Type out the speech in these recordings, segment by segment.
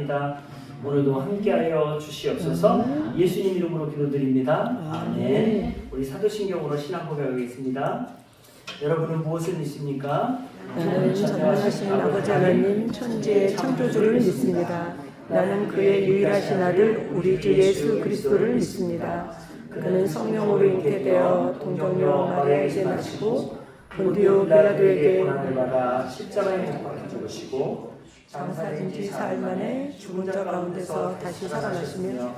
축원합니다. 오늘도 함께하여 주시옵소서. 예수님 이름으로 기도드립니다. 아멘. 우리 사도신경으로 신앙 고백하겠습니다. 여러분은 무엇을 믿습니까? 나는 전능하신 아버지 하나님 천지의 창조주를 믿습니다. 나는 그의 유일하신 아들 우리 주 예수 그리스도를 믿습니다. 그는 성령으로 잉태되어 동정녀 마리아에게 나시고 본디오 빌라도에게 고난을 받아 십자가에 못 박혀 죽으시고 장사된 지 사흘 만에 죽은 자 가운데서 다시 살아나시며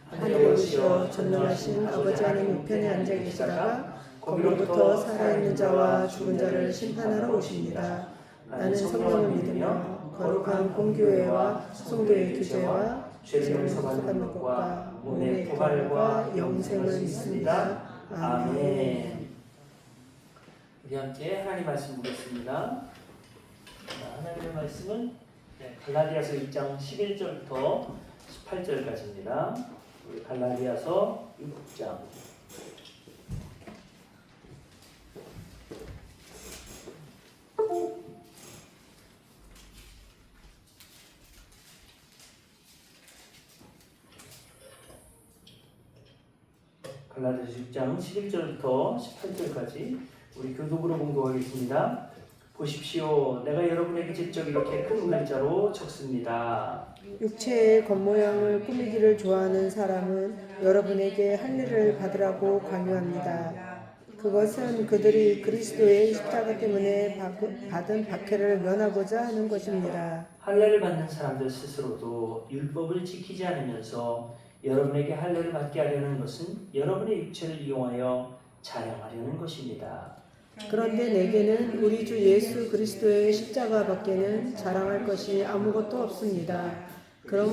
하늘에 오시어 전능하신 아버지 하나님 우편에 앉아 계시다가 거기로부터 살아있는 자와 죽은 자를 심판하러 오십니다. 나는 성령을 믿으며 거룩한 공교회와 성도의 교제와 죄를 사하는 것과 몸의 부활과 영생을 믿습니다. 아멘. 우리 함께 하나님 말씀 보겠습니다. 하나님의 말씀은 갈라디아서 6장 11절부터 18절까지입니다. 우리 갈라디아서 6장 갈라디아서 6장 11절부터 18절까지 우리 교독으로 공부하겠습니다. 보십시오. 내가 여러분에게 직접 이렇게 큰 글자로 적습니다. 육체의 겉모양을 꾸미기를 좋아하는 사람은 여러분에게 할례를 받으라고 강요합니다. 그것은 그들이 그리스도의 십자가 때문에 받은 박해를 면하고자 하는 것입니다. 할례를 받는 사람들 스스로도 율법을 지키지 않으면서 여러분에게 할례를 받게 하려는 것은 여러분의 육체를 이용하여 자랑하려는 것입니다. 그런데 내게는 우리 주 예수 그리스도의 십자가 밖에는 자랑할 것이 아무것도 없습니다. 그럼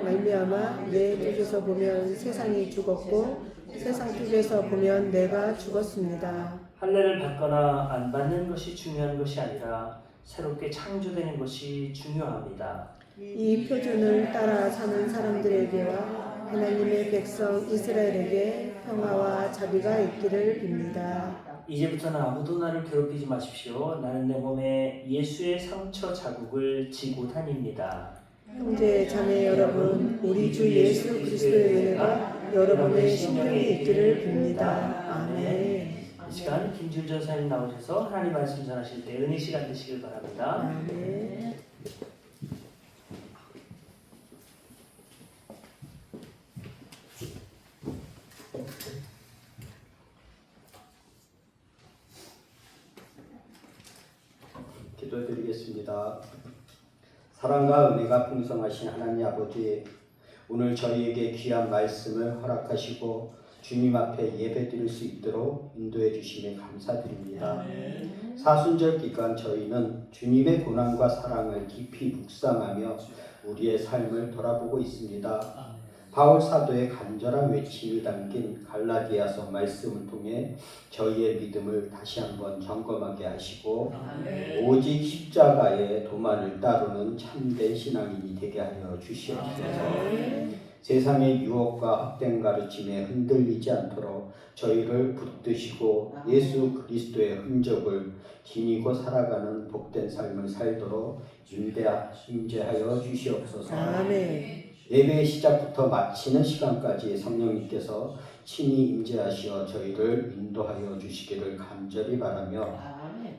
말미암아 내 뜻에서 보면 세상이 죽었고 세상 뜻에서 보면 내가 죽었습니다. 할례를 받거나 안 받는 것이 중요한 것이 아니라 새롭게 창조되는 것이 중요합니다. 이 표준을 따라 사는 사람들에게와 하나님의 백성 이스라엘에게 평화와 자비가 있기를 빕니다. 이제부터는 아무도 나를 괴롭히지 마십시오. 나는 내 몸에 예수의 상처 자국을 지고 다닙니다. 형제 자매 여러분, 우리 주 예수 그리스도의 은혜가 여러분의 심령에 있기를 빕니다. 아멘. 이 시간 김지훈 전사님 나오셔서 하나님 말씀 전하실 때 은혜 시간 되시길 바랍니다. 아멘. 기도드리겠습니다. 사랑과 은혜가 풍성하신 하나님 아버지, 오늘 저희에게 귀한 말씀을 허락하시고 주님 앞에 예배드릴 수 있도록 인도해 주심에 감사드립니다. 사순절 기간 저희는 주님의 고난과 사랑을 깊이 묵상하며 우리의 삶을 돌아보고 있습니다. 바울 사도의 간절한 외침이 담긴 갈라디아서 말씀을 통해 저희의 믿음을 다시 한번 점검하게 하시고 오직 십자가의 도만을 따르는 참된 신앙인이 되게 하여 주시옵소서. 세상의 유혹과 헛된 가르침에 흔들리지 않도록 저희를 붙드시고 예수 그리스도의 흔적을 지니고 살아가는 복된 삶을 살도록 임재하여 주시옵소서. 아멘. 예배의 시작부터 마치는 시간까지 성령님께서 친히 임재하시어 저희를 인도하여 주시기를 간절히 바라며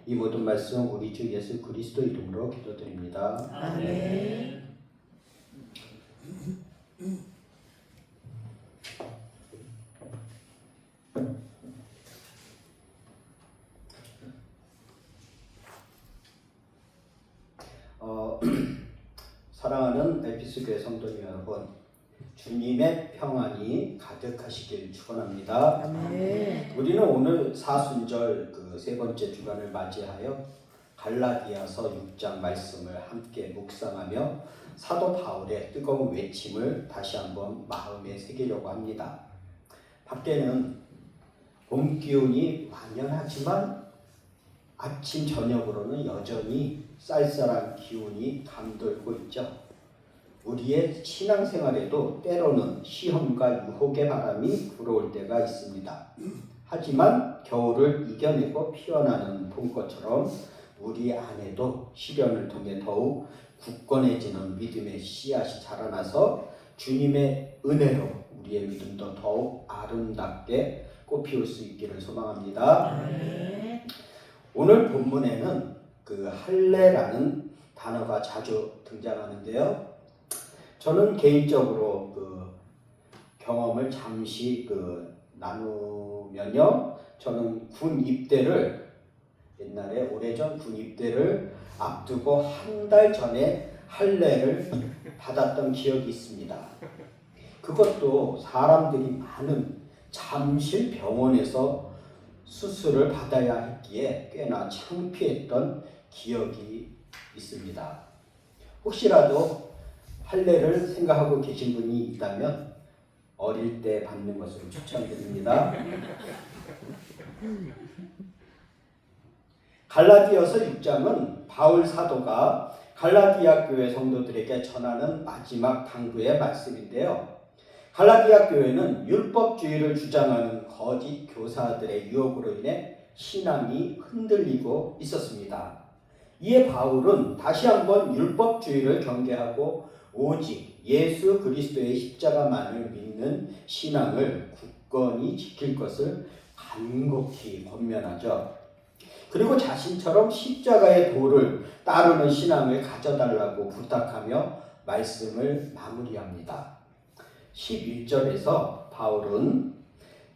이 모든 말씀 우리 주 예수 그리스도 이름으로 기도드립니다. 아멘. 사랑하는 에피스교회 성도님 여러분, 주님의 평안이 가득하시길 축원합니다. 아멘. 우리는 오늘 사순절 그 세 번째 주간을 맞이하여 갈라디아서 6장 말씀을 함께 묵상하며 사도 바울의 뜨거운 외침을 다시 한번 마음에 새기려고 합니다. 밖에는 봄 기온이 완연하지만 아침 저녁으로는 여전히 쌀쌀한 기온이 감돌고 있죠. 우리의 신앙생활에도 때로는 시험과 유혹의 바람이 불어올 때가 있습니다. 하지만 겨울을 이겨내고 피어나는 봄꽃처럼 우리 안에도 시련을 통해 더욱 굳건해지는 믿음의 씨앗이 자라나서 주님의 은혜로 우리의 믿음도 더욱 아름답게 꽃피울 수 있기를 소망합니다. 오늘 본문에는 그 할례라는 단어가 자주 등장하는데요. 저는 개인적으로 그 경험을 잠시 나누면요. 저는 군 입대를 옛날에 오래전 군 입대를 앞두고 한 달 전에 할례를 받았던 기억이 있습니다. 그것도 사람들이 많은 잠실 병원에서 수술을 받아야 했기에 꽤나 창피했던 기억이 있습니다. 혹시라도 할례를 생각하고 계신 분이 있다면 어릴 때 받는 것으로 추천드립니다. 갈라디아서 6장은 바울 사도가 갈라디아 교회 성도들에게 전하는 마지막 당부의 말씀인데요. 갈라디아 교회는 율법주의를 주장하는 거짓 교사들의 유혹으로 인해 신앙이 흔들리고 있었습니다. 이에 바울은 다시 한번 율법주의를 경계하고 오직 예수 그리스도의 십자가만을 믿는 신앙을 굳건히 지킬 것을 간곡히 권면하죠. 그리고 자신처럼 십자가의 도를 따르는 신앙을 가져달라고 부탁하며 말씀을 마무리합니다. 11절에서 바울은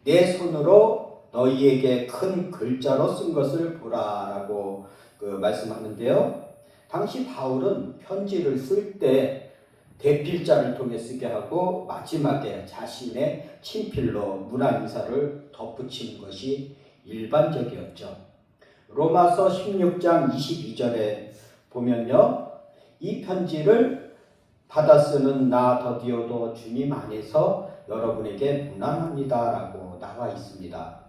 내 손으로 너희에게 큰 글자로 쓴 것을 보라라고 말씀하는데요. 당시 바울은 편지를 쓸 때 대필자를 통해 쓰게 하고 마지막에 자신의 친필로 문안 인사를 덧붙이는 것이 일반적이었죠. 로마서 16장 22절에 보면요. 이 편지를 받아 쓰는 나 더디오도 주님 안에서 여러분에게 문안합니다 라고 나와 있습니다.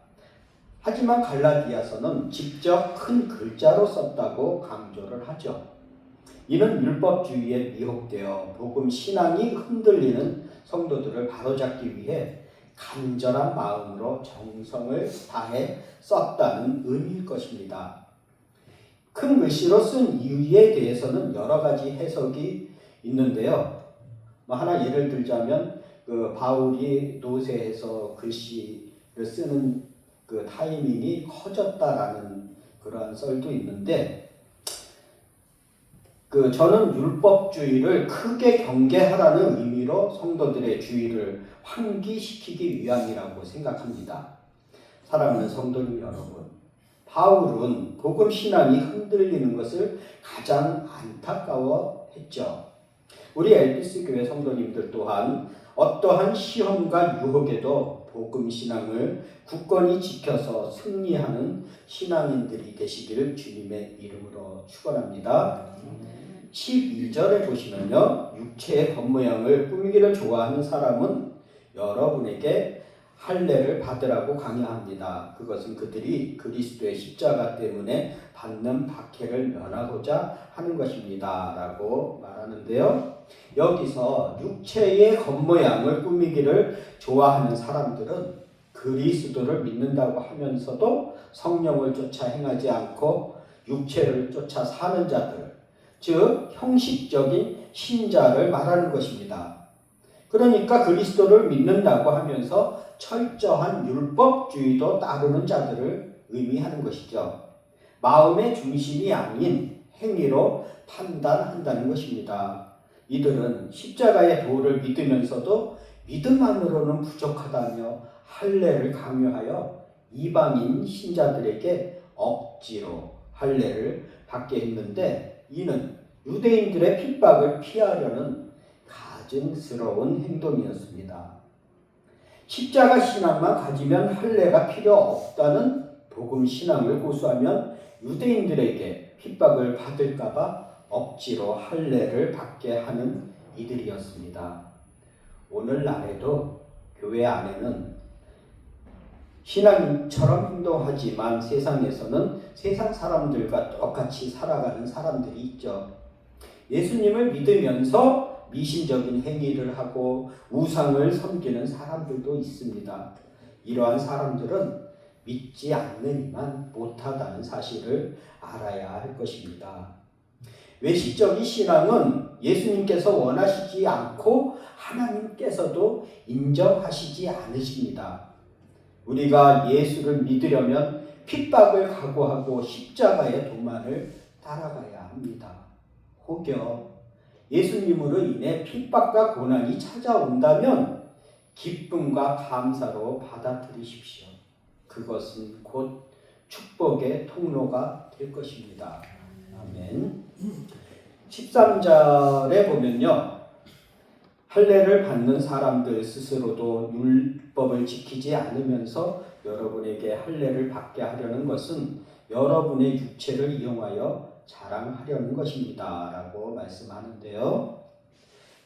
하지만 갈라디아서는 직접 큰 글자로 썼다고 강조를 하죠. 이는 율법주의에 미혹되어 복음 신앙이 흔들리는 성도들을 바로잡기 위해 간절한 마음으로 정성을 다해 썼다는 의미일 것입니다. 큰 글씨로 쓴 이유에 대해서는 여러 가지 해석이 있는데요. 하나 예를 들자면 바울이 노새에서 글씨를 쓰는 타이밍이 커졌다라는 그러한 썰도 있는데 저는 율법주의를 크게 경계하라는 의미로 성도들의 주의를 환기시키기 위함이라고 생각합니다. 사랑하는 성도님 여러분, 바울은 복음 신앙이 흔들리는 것을 가장 안타까워했죠. 우리 엘피스 교회 성도님들 또한 어떠한 시험과 유혹에도 복음 신앙을 굳건히 지켜서 승리하는 신앙인들이 되시기를 주님의 이름으로 축원합니다. 12절에 보시면요. 육체의 겉모양을 꾸미기를 좋아하는 사람은 여러분에게 할례를 받으라고 강요합니다. 그것은 그들이 그리스도의 십자가 때문에 받는 박해를 면하고자 하는 것입니다. 라고 말하는데요. 여기서 육체의 겉모양을 꾸미기를 좋아하는 사람들은 그리스도를 믿는다고 하면서도 성령을 쫓아 행하지 않고 육체를 쫓아 사는 자들, 즉 형식적인 신자를 말하는 것입니다. 그러니까 그리스도를 믿는다고 하면서 철저한 율법주의도 따르는 자들을 의미하는 것이죠. 마음의 중심이 아닌 행위로 판단한다는 것입니다. 이들은 십자가의 도를 믿으면서도 믿음만으로는 부족하다며 할례를 강요하여 이방인 신자들에게 억지로 할례를 받게 했는데 이는 유대인들의 핍박을 피하려는 가증스러운 행동이었습니다. 십자가 신앙만 가지면 할례가 필요 없다는 복음 신앙을 고수하면 유대인들에게 핍박을 받을까봐 억지로 할례를 받게 하는 이들이었습니다. 오늘날에도 교회 안에는 신앙인처럼 행동하지만 세상에서는 세상 사람들과 똑같이 살아가는 사람들이 있죠. 예수님을 믿으면서 미신적인 행위를 하고 우상을 섬기는 사람들도 있습니다. 이러한 사람들은 믿지 않는 이만 못하다는 사실을 알아야 할 것입니다. 외식적인 신앙은 예수님께서 원하시지 않고 하나님께서도 인정하시지 않으십니다. 우리가 예수를 믿으려면 핍박을 각오하고 십자가의 도만을 따라가야 합니다. 혹여 예수님으로 인해 핍박과 고난이 찾아온다면 기쁨과 감사로 받아들이십시오. 그것은 곧 축복의 통로가 될 것입니다. 아멘. 13절에 보면요, 할례를 받는 사람들 스스로도 율법을 지키지 않으면서 여러분에게 할례를 받게 하려는 것은 여러분의 육체를 이용하여 자랑하려는 것입니다 라고 말씀하는데요,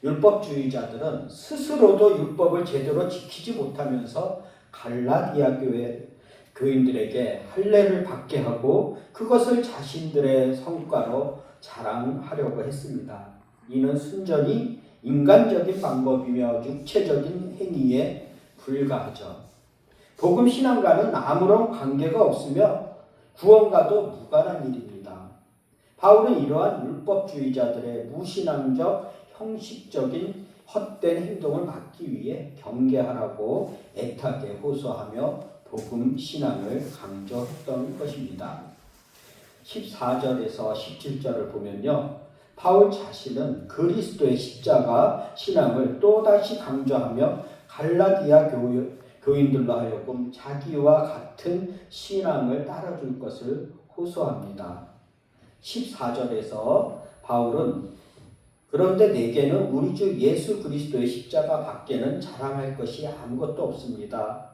율법주의자들은 스스로도 율법을 제대로 지키지 못하면서 갈라디아 교회 교인들에게 할례를 받게 하고 그것을 자신들의 성과로 자랑하려고 했습니다. 이는 순전히 인간적인 방법이며 육체적인 행위에 불과하죠. 복음 신앙과는 아무런 관계가 없으며 구원과도 무관한 일입니다. 바울은 이러한 율법주의자들의 무신앙적 형식적인 헛된 행동을 막기 위해 경계하라고 애타게 호소하며 복음 신앙을 강조했던 것입니다. 14절에서 17절을 보면요, 바울 자신은 그리스도의 십자가 신앙을 또다시 강조하며 갈라디아 교인들로 하여금 자기와 같은 신앙을 따라줄 것을 호소합니다. 14절에서 바울은 그런데 내게는 우리 주 예수 그리스도의 십자가 밖에는 자랑할 것이 아무것도 없습니다.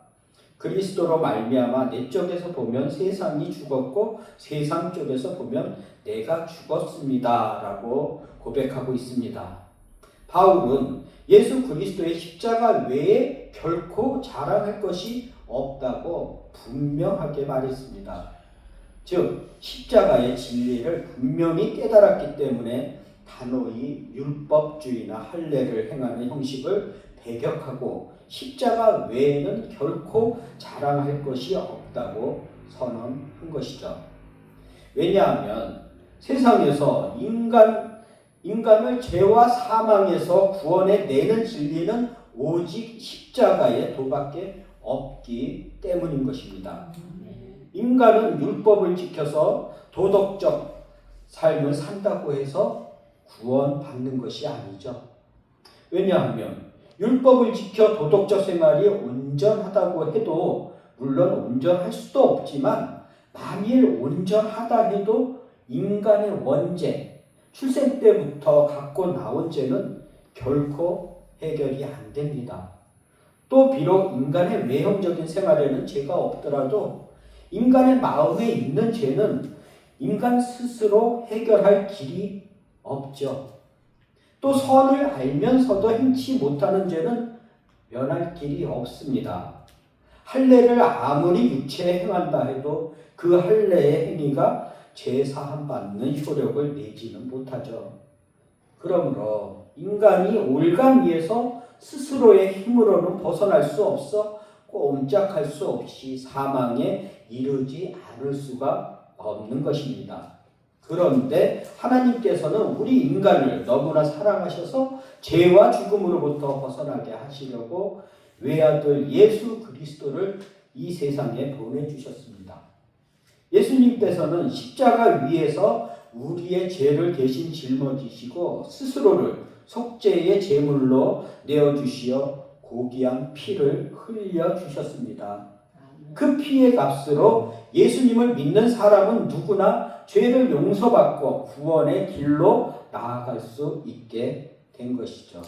그리스도로 말미암아 내 쪽에서 보면 세상이 죽었고 세상 쪽에서 보면 내가 죽었습니다 라고 고백하고 있습니다. 바울은 예수 그리스도의 십자가 외에 결코 자랑할 것이 없다고 분명하게 말했습니다. 즉 십자가의 진리를 분명히 깨달았기 때문에 단호히 율법주의나 할례를 행하는 형식을 배격하고 십자가 외에는 결코 자랑할 것이 없다고 선언한 것이죠. 왜냐하면 세상에서 인간을 죄와 사망에서 구원해 내는 진리는 오직 십자가의 도밖에 없기 때문인 것입니다. 인간은 율법을 지켜서 도덕적 삶을 산다고 해서 구원받는 것이 아니죠. 왜냐하면 율법을 지켜 도덕적 생활이 온전하다고 해도 물론 온전할 수도 없지만 만일 온전하다 해도 인간의 원죄, 출생 때부터 갖고 나온 죄는 결코 해결이 안 됩니다. 또 비록 인간의 외형적인 생활에는 죄가 없더라도 인간의 마음에 있는 죄는 인간 스스로 해결할 길이 없죠. 또 선을 알면서도 행치 못하는 죄는 면할 길이 없습니다. 할례를 아무리 육체에 행한다 해도 그 할례의 행위가 죄 사함 받는 효력을 내지는 못하죠. 그러므로 인간이 올간 위에서 스스로의 힘으로는 벗어날 수 없어 꼼짝할 수 없이 사망에 이르지 않을 수가 없는 것입니다. 그런데 하나님께서는 우리 인간을 너무나 사랑하셔서 죄와 죽음으로부터 벗어나게 하시려고 외아들 예수 그리스도를 이 세상에 보내주셨습니다. 예수님께서는 십자가 위에서 우리의 죄를 대신 짊어지시고 스스로를 속죄의 제물로 내어주시어 고귀한 피를 흘려주셨습니다. 그 피의 값으로 예수님을 믿는 사람은 누구나 죄를 용서받고 구원의 길로 나아갈 수 있게 된 것이죠.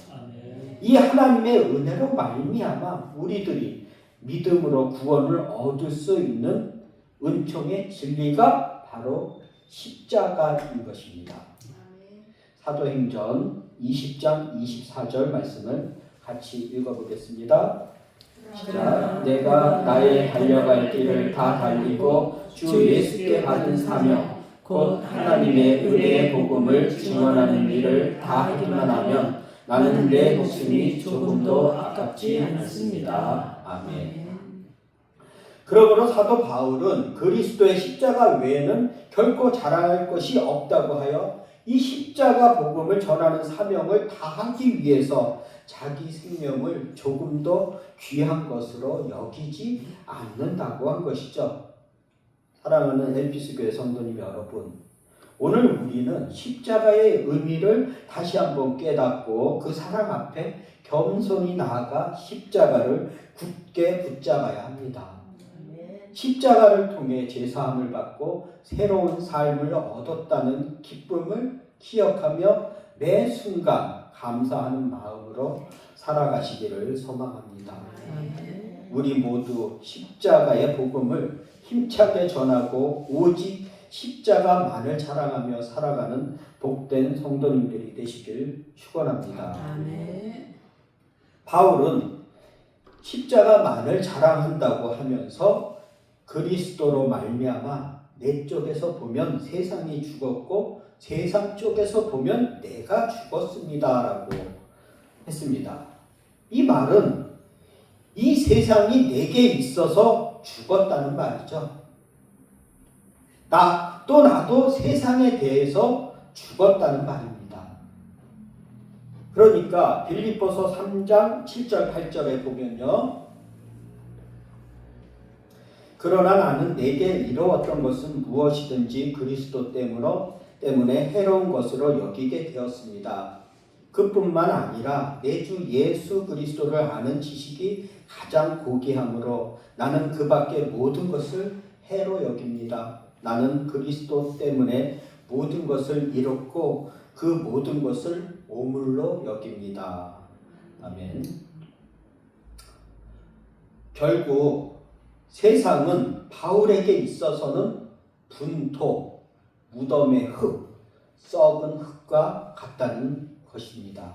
이 하나님의 은혜로 말미암아 우리들이 믿음으로 구원을 얻을 수 있는 은총의 진리가 바로 십자가인 것입니다. 사도행전 20장 24절 말씀을 같이 읽어보겠습니다. 자, 내가 나의 달려갈 길을 다 달리고 주 예수께 받은 사명 곧 하나님의 은혜의 복음을 증언하는 일을 다 하기만 하면 나는 내 목숨이 조금도 아깝지 않습니다. 아멘. 그러므로 사도 바울은 그리스도의 십자가 외에는 결코 자랑할 것이 없다고 하여 이 십자가 복음을 전하는 사명을 다하기 위해서 자기 생명을 조금도 귀한 것으로 여기지 않는다고 한 것이죠. 사랑하는 엘피스 교회 성도님 여러분, 오늘 우리는 십자가의 의미를 다시 한번 깨닫고 그 사랑 앞에 겸손히 나아가 십자가를 굳게 붙잡아야 합니다. 십자가를 통해 제사함을 받고 새로운 삶을 얻었다는 기쁨을 기억하며 매 순간 감사하는 마음으로 살아가시기를 소망합니다. 우리 모두 십자가의 복음을 힘차게 전하고 오직 십자가만을 자랑하며 살아가는 복된 성도님들이 되시길 축원합니다. 바울은 십자가만을 자랑한다고 하면서 그리스도로 말미암아 내 쪽에서 보면 세상이 죽었고 세상 쪽에서 보면 내가 죽었습니다 라고 했습니다. 이 말은 이 세상이 내게 있어서 죽었다는 말이죠. 나도 세상에 대해서 죽었다는 말입니다. 그러니까 빌립보서 3장 7절 8절에 보면요. 그러나 나는 내게 이루었던 것은 무엇이든지 그리스도 때문에 해로운 것으로 여기게 되었습니다. 그뿐만 아니라 내 주 예수 그리스도를 아는 지식이 가장 고귀하므로 나는 그 밖의 모든 것을 해로 여깁니다. 나는 그리스도 때문에 모든 것을 잃었고 그 모든 것을 오물로 여깁니다. 아멘. 결국 세상은 바울에게 있어서는 분토, 무덤의 흙, 썩은 흙과 같다는 것입니다.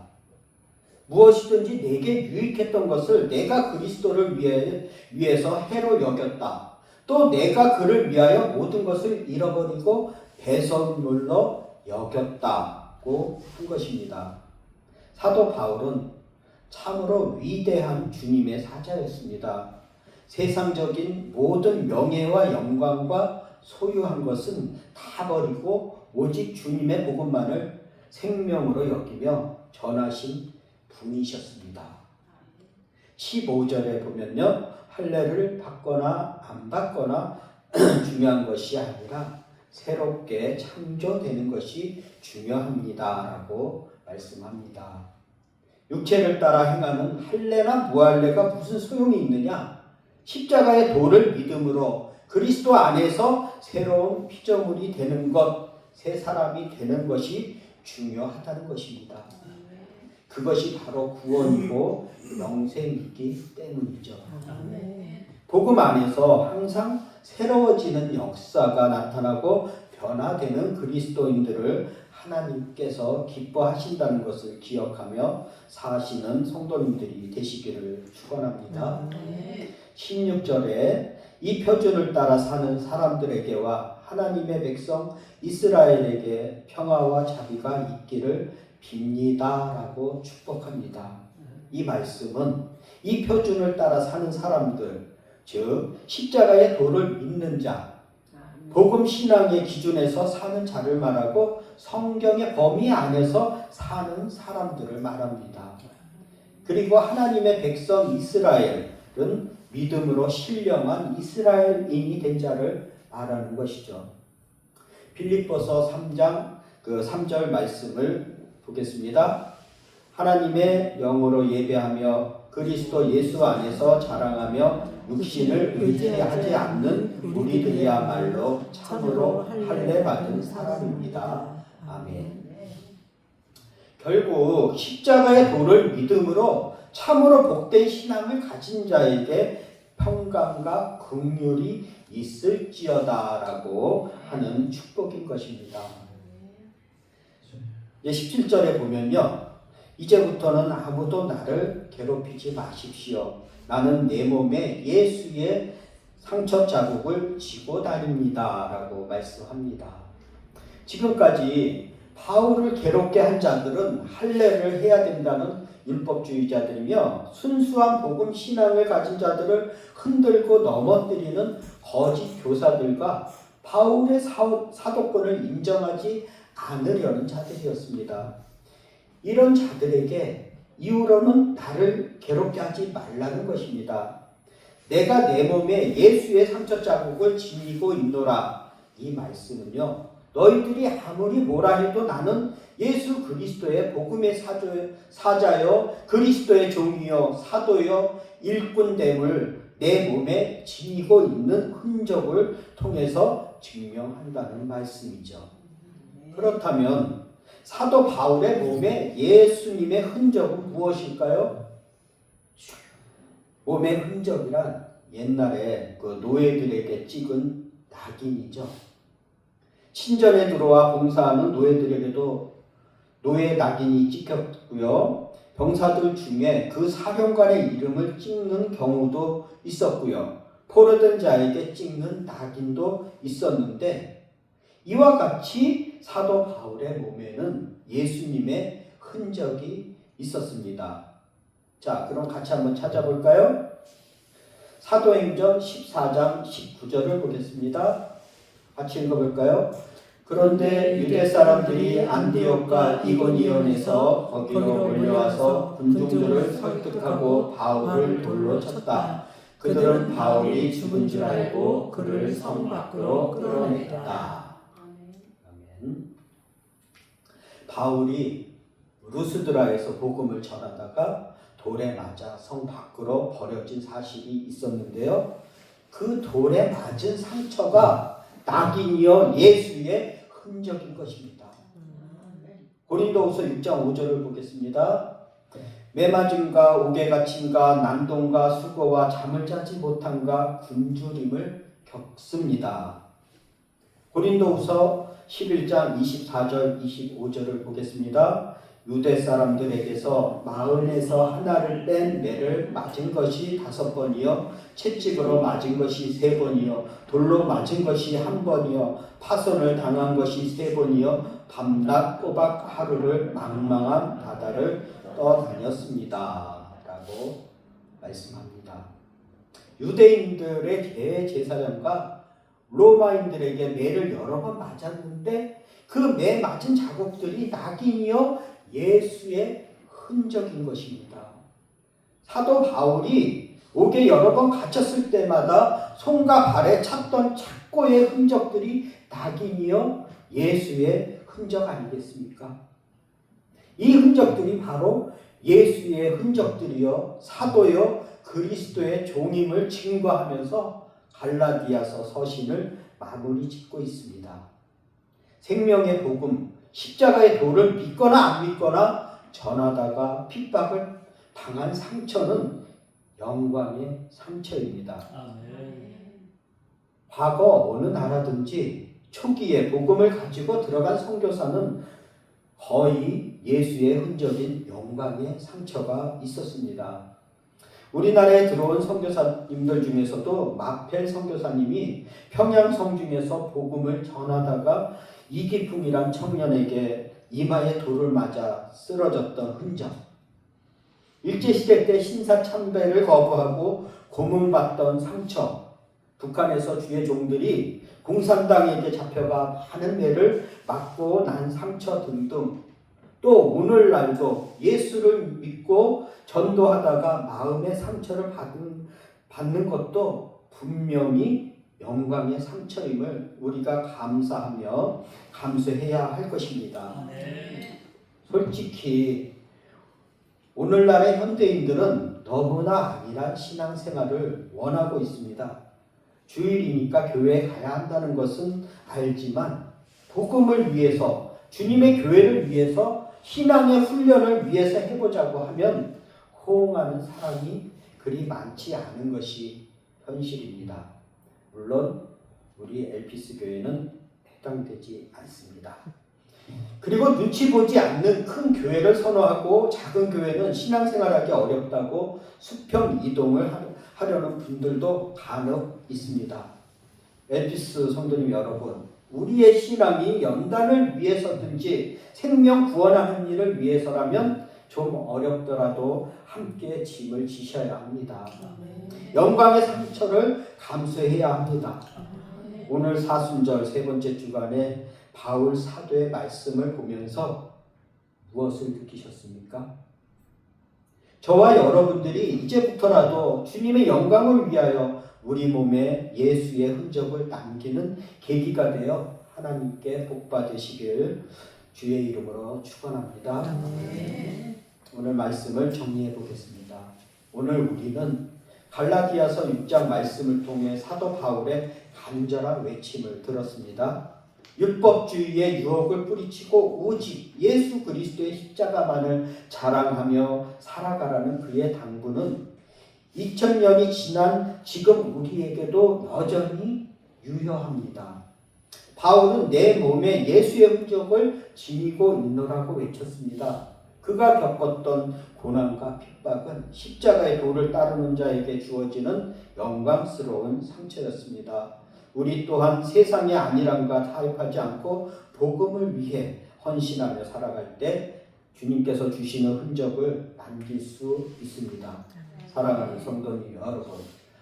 무엇이든지 내게 유익했던 것을 내가 그리스도를 위해서 해로 여겼다. 또 내가 그를 위하여 모든 것을 잃어버리고 배설물로 여겼다고 한 것입니다. 사도 바울은 참으로 위대한 주님의 사자였습니다. 세상적인 모든 명예와 영광과 소유한 것은 다 버리고 오직 주님의 복음만을 생명으로 여기며 전하신 분이셨습니다. 15절에 보면요. 할례를 받거나 안 받거나 중요한 것이 아니라 새롭게 창조되는 것이 중요합니다 라고 말씀합니다. 육체를 따라 행하는 할례나 무할례가 무슨 소용이 있느냐? 십자가의 도를 믿음으로 그리스도 안에서 새로운 피조물이 되는 것, 새 사람이 되는 것이 중요하다는 것입니다. 그것이 바로 구원이고 영생이기 때문이죠. 복음 안에서 항상 새로워지는 역사가 나타나고 변화되는 그리스도인들을 하나님께서 기뻐하신다는 것을 기억하며 사시는 성도님들이 되시기를 축원합니다. 16절에 이 표준을 따라 사는 사람들에게와 하나님의 백성 이스라엘에게 평화와 자비가 있기를 빕니다 라고 축복합니다. 이 말씀은 이 표준을 따라 사는 사람들, 즉 십자가의 도를 믿는 자, 복음 신앙의 기준에서 사는 자를 말하고 성경의 범위 안에서 사는 사람들을 말합니다. 그리고 하나님의 백성 이스라엘은 믿음으로 신령한 이스라엘인이 된 자를 말하는 것이죠. 빌립보서 3장 3절 말씀을 보겠습니다. 하나님의 영으로 예배하며 그리스도 예수 안에서 자랑하며 육신을 의지하지 않는 우리들이야말로 참으로 할례 받은 사람입니다. 아멘. 결국 십자가의 도를 믿음으로 참으로 복된 신앙을 가진 자에게 평강과 긍휼이 있을지어다라고 하는 축복인 것입니다. 17절에 보면요. 이제부터는 아무도 나를 괴롭히지 마십시오. 나는 내 몸에 예수의 상처 자국을 지고 다닙니다. 라고 말씀합니다. 지금까지 바울을 괴롭게 한 자들은 할례를 해야 된다는 율법주의자들이며 순수한 복음 신앙을 가진 자들을 흔들고 넘어뜨리는 거짓 교사들과 바울의 사도권을 인정하지 않으려는 자들이었습니다. 이런 자들에게 이후로는 나를 괴롭게 하지 말라는 것입니다. 내가 내 몸에 예수의 상처 자국을 지니고 있노라. 이 말씀은요, 너희들이 아무리 뭐라 해도 나는 예수 그리스도의 복음의 사자요 그리스도의 종이요 사도요 일꾼됨을 내 몸에 지니고 있는 흔적을 통해서 증명한다는 말씀이죠. 그렇다면 사도 바울의 몸에 예수님의 흔적은 무엇일까요? 몸의 흔적이란 옛날에 그 노예들에게 찍은 낙인이죠. 신전에 들어와 봉사하는 노예들에게도 노예 낙인이 찍혔고요. 병사들 중에 그 사령관의 이름을 찍는 경우도 있었고요. 포로된 자에게 찍는 낙인도 있었는데, 이와 같이 사도 바울의 몸에는 예수님의 흔적이 있었습니다. 자, 그럼 같이 한번 찾아볼까요? 사도행전 14장 19절을 보겠습니다. 같이 읽어볼까요? 그런데 유대 사람들이 안디옥과 이고니온에서 거기로 몰려와서 군중들을 설득하고 바울을 돌로 쳤다. 그들은 바울이 죽은 줄 알고 그를 성 밖으로 끌어냈다. 아멘. 바울이 루스드라에서 복음을 전하다가 돌에 맞아 성 밖으로 버려진 사실이 있었는데요. 그 돌에 맞은 상처가 낙인이요 예수의 흔적인 것입니다. 고린도후서 6장 5절을 보겠습니다. 매맞음과 옥에 갇힘과 난동과 수고와 잠을 자지 못함과 굶주림을 겪습니다. 고린도후서 11장 24절 25절을 보겠습니다. 유대 사람들에게서 마흔에서 하나를 뺀 매를 맞은 것이 5번이요 채찍으로 맞은 것이 3번이요 돌로 맞은 것이 1번이요 파손을 당한 것이 3번이요 밤낮 꼬박 하루를 망망한 바다를 떠다녔습니다. 라고 말씀합니다. 유대인들의 대제사장과 로마인들에게 매를 여러 번 맞았는데 그 매 맞은 자국들이 낙인이요 예수의 흔적인 것입니다. 사도 바울이 옥에 여러 번 갇혔을 때마다 손과 발에 찼던 착고의 흔적들이 낙인이요 예수의 흔적 아니겠습니까? 이 흔적들이 바로 예수의 흔적들이요 사도요 그리스도의 종임을 증거하면서 갈라디아서 서신을 마무리 짓고 있습니다. 생명의 복음, 십자가의 도를 믿거나 안 믿거나 전하다가 핍박을 당한 상처는 영광의 상처입니다. 과거 어느 나라든지 초기에 복음을 가지고 들어간 선교사는 거의 예수의 흔적인 영광의 상처가 있었습니다. 우리나라에 들어온 선교사님들 중에서도 마펠 선교사님이 평양 성중에서 복음을 전하다가 이기풍이란 청년에게 이마에 돌을 맞아 쓰러졌던 흔적, 일제시대 때 신사참배를 거부하고 고문받던 상처, 북한에서 주의 종들이 공산당에게 잡혀가 많은 매를 맞고 난 상처 등등, 또 오늘날도 예수를 믿고 전도하다가 마음의 상처를 받는 것도 분명히 영광의 상처임을 우리가 감사하며 감수해야 할 것입니다. 솔직히 오늘날의 현대인들은 너무나 안일한 신앙생활을 원하고 있습니다. 주일이니까 교회에 가야 한다는 것은 알지만 복음을 위해서, 주님의 교회를 위해서, 신앙의 훈련을 위해서 해보자고 하면 호응하는 사람이 그리 많지 않은 것이 현실입니다. 물론 우리 엘피스 교회는 해당되지 않습니다. 그리고 눈치 보지 않는 큰 교회를 선호하고 작은 교회는 신앙생활하기 어렵다고 수평 이동을 하려는 분들도 간혹 있습니다. 엘피스 성도님 여러분, 우리의 신앙이 연단을 위해서든지 생명 구원하는 일을 위해서라면 좀 어렵더라도 함께 짐을 지셔야 합니다. 영광의 상처를 감수해야 합니다. 오늘 사순절 3번째 주간에 바울 사도의 말씀을 보면서 무엇을 느끼셨습니까? 저와 여러분들이 이제부터라도 주님의 영광을 위하여 우리 몸에 예수의 흔적을 남기는 계기가 되어 하나님께 복받으시길 주의 이름으로 축원합니다. 오늘 말씀을 정리해 보겠습니다. 오늘 우리는 갈라디아서 6장 말씀을 통해 사도 바울의 간절한 외침을 들었습니다. 율법주의의 유혹을 뿌리치고 오직 예수 그리스도의 십자가만을 자랑하며 살아가라는 그의 당부는 2000년이 지난 지금 우리에게도 여전히 유효합니다. 바울은 내 몸에 예수의 흔적을 지니고 있노라고 외쳤습니다. 그가 겪었던 고난과 핍박은 십자가의 도를 따르는 자에게 주어지는 영광스러운 상처였습니다. 우리 또한 세상의 안일함과 타협하지 않고 복음을 위해 헌신하며 살아갈 때 주님께서 주시는 흔적을 남길 수 있습니다. 사랑하는 성도님 여러분,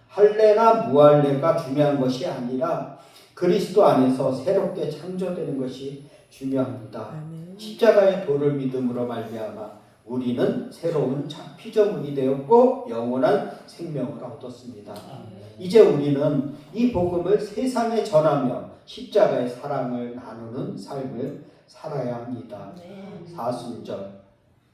할례나 무할례가 중요한 것이 아니라 그리스도 안에서 새롭게 창조되는 것이 중요합니다. 십자가의 도를 믿음으로 말미암아 우리는 새로운 피조물이 되었고 영원한 생명을 얻었습니다. 이제 우리는 이 복음을 세상에 전하며 십자가의 사랑을 나누는 삶을 살아야 합니다. 사순절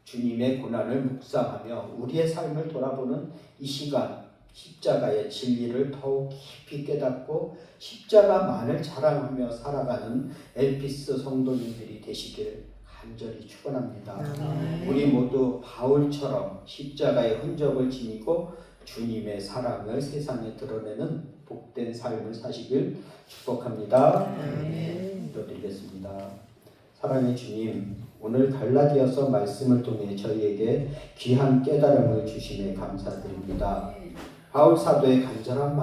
주님의 고난을 묵상하며 우리의 삶을 돌아보는 이 시간, 십자가의 진리를 더욱 깊이 깨닫고 십자가만을 자랑하며 살아가는 엘피스 성도님들이 되시길 간절히 축원합니다. 우리 모두 바울처럼 십자가의 흔적을 지니고 주님의 사랑을 세상에 드러내는 복된 삶을 사시길 축복합니다. 기도드리겠습니다. 사랑의 주님, 오늘 갈라디아서 말씀을 통해 저희에게 귀한 깨달음을 주심에 감사드립니다. 바울 사도의 간절한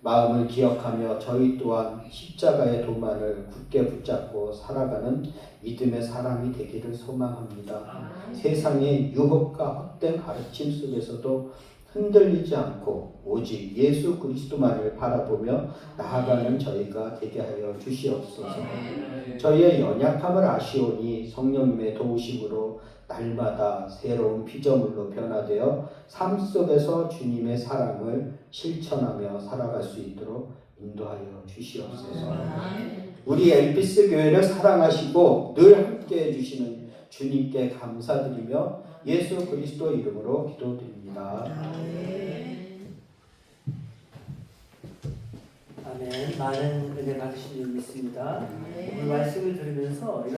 마음을 기억하며 저희 또한 십자가의 도만을 굳게 붙잡고 살아가는 믿음의 사람이 되기를 소망합니다. 세상의 유혹과 헛된 가르침 속에서도 흔들리지 않고 오직 예수 그리스도만을 바라보며 나아가는 저희가 되게 하여 주시옵소서. 저희의 연약함을 아시오니 성령님의 도우심으로 날마다 새로운 피조물로 변화되어 삶 속에서 주님의 사랑을 실천하며 살아갈 수 있도록 인도하여 주시옵소서. 우리 엘피스 교회를 사랑하시고 늘 함께해 주시는 주님께 감사드리며 예수 그리스도 이름으로 기도드립니다. 아멘. 많은 은혜 받으신 줄 믿습니다. 오늘 말씀을 들으면서